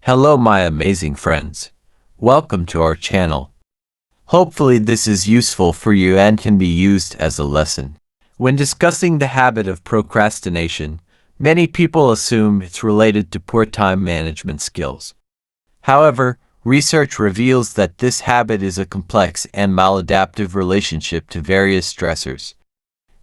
Hello my amazing friends. Welcome to our channel. Hopefully this is useful for you and can be used as a lesson. When discussing the habit of procrastination, many people assume it's related to poor time management skills. However, research reveals that this habit is a complex and maladaptive relationship to various stressors.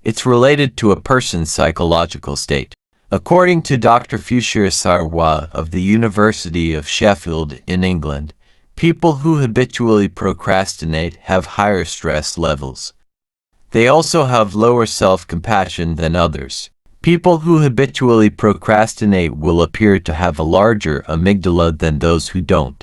It's related to a person's psychological state. According to Dr. Fushir Sarwa of the University of Sheffield in England, people who habitually procrastinate have higher stress levels. They also have lower self-compassion than others. People who habitually procrastinate will appear to have a larger amygdala than those who don't.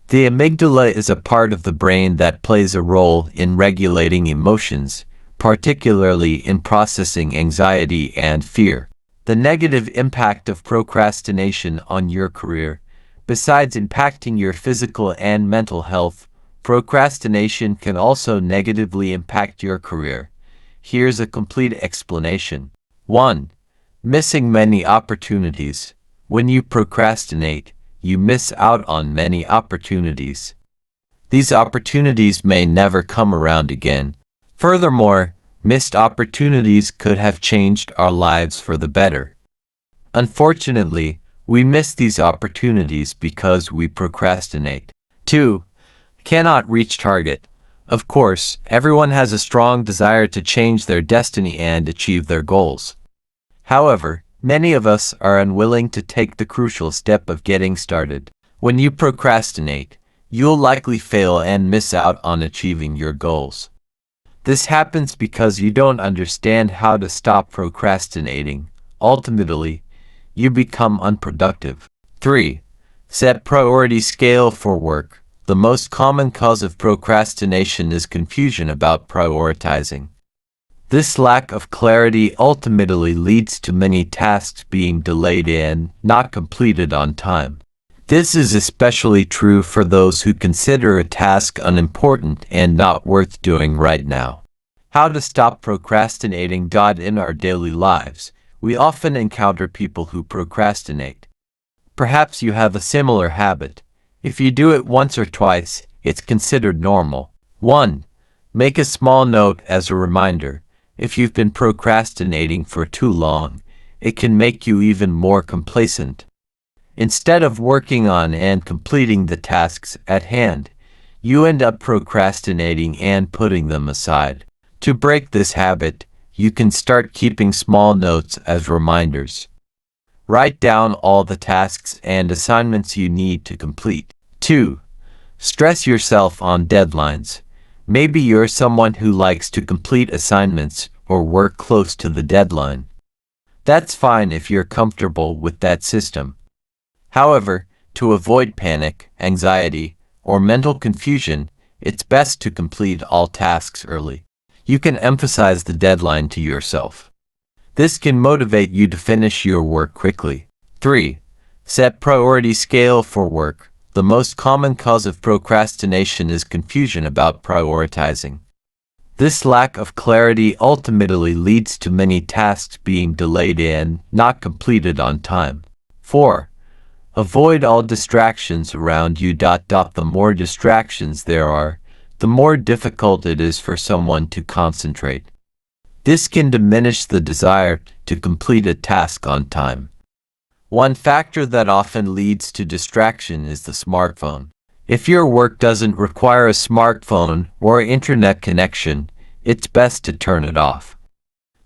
The amygdala is a part of the brain that plays a role in regulating emotions, particularly in processing anxiety and fear. The negative impact of procrastination on your career. Besides impacting your physical and mental health, procrastination can also negatively impact your career. Here's a complete explanation. 1. Missing many opportunities. When you procrastinate, you miss out on many opportunities. These opportunities may never come around again. Furthermore, missed opportunities could have changed our lives for the better. Unfortunately, we miss these opportunities because we procrastinate. 2. Cannot reach target. Of course, everyone has a strong desire to change their destiny and achieve their goals. However, many of us are unwilling to take the crucial step of getting started. When you procrastinate, you'll likely fail and miss out on achieving your goals. This happens because you don't understand how to stop procrastinating. Ultimately, you become unproductive. 3. Set priority scale for work. The most common cause of procrastination is confusion about prioritizing. This lack of clarity ultimately leads to many tasks being delayed and not completed on time. This is especially true for those who consider a task unimportant and not worth doing right now. How to stop procrastinating. In our daily lives, we often encounter people who procrastinate. Perhaps you have a similar habit. If you do it once or twice, it's considered normal. 1. Make a small note as a reminder. If you've been procrastinating for too long, it can make you even more complacent. Instead of working on and completing the tasks at hand, you end up procrastinating and putting them aside. To break this habit, you can start keeping small notes as reminders. Write down all the tasks and assignments you need to complete. 2. Stress yourself on deadlines. Maybe you're someone who likes to complete assignments or work close to the deadline. That's fine if you're comfortable with that system. However, to avoid panic, anxiety, or mental confusion, it's best to complete all tasks early. You can emphasize the deadline to yourself. This can motivate you to finish your work quickly. 3. Set priority scale for work. The most common cause of procrastination is confusion about prioritizing. This lack of clarity ultimately leads to many tasks being delayed and not completed on time. 4. Avoid all distractions around you. The more distractions there are, the more difficult it is for someone to concentrate. This can diminish the desire to complete a task on time. One factor that often leads to distraction is the smartphone. If your work doesn't require a smartphone or internet connection, it's best to turn it off.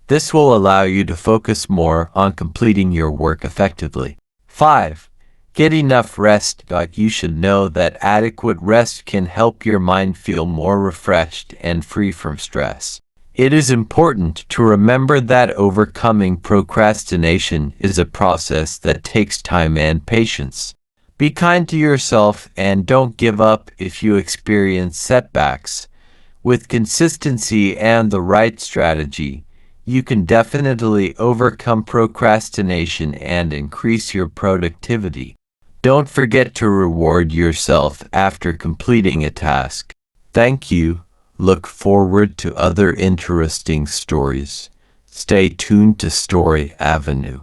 This will allow you to focus more on completing your work effectively. 5. Get enough rest. You should know that adequate rest can help your mind feel more refreshed and free from stress. It is important to remember that overcoming procrastination is a process that takes time and patience. Be kind to yourself and don't give up if you experience setbacks. With consistency and the right strategy, you can definitely overcome procrastination and increase your productivity. Don't forget to reward yourself after completing a task. Thank you. Look forward to other interesting stories. Stay tuned to Story Avenue.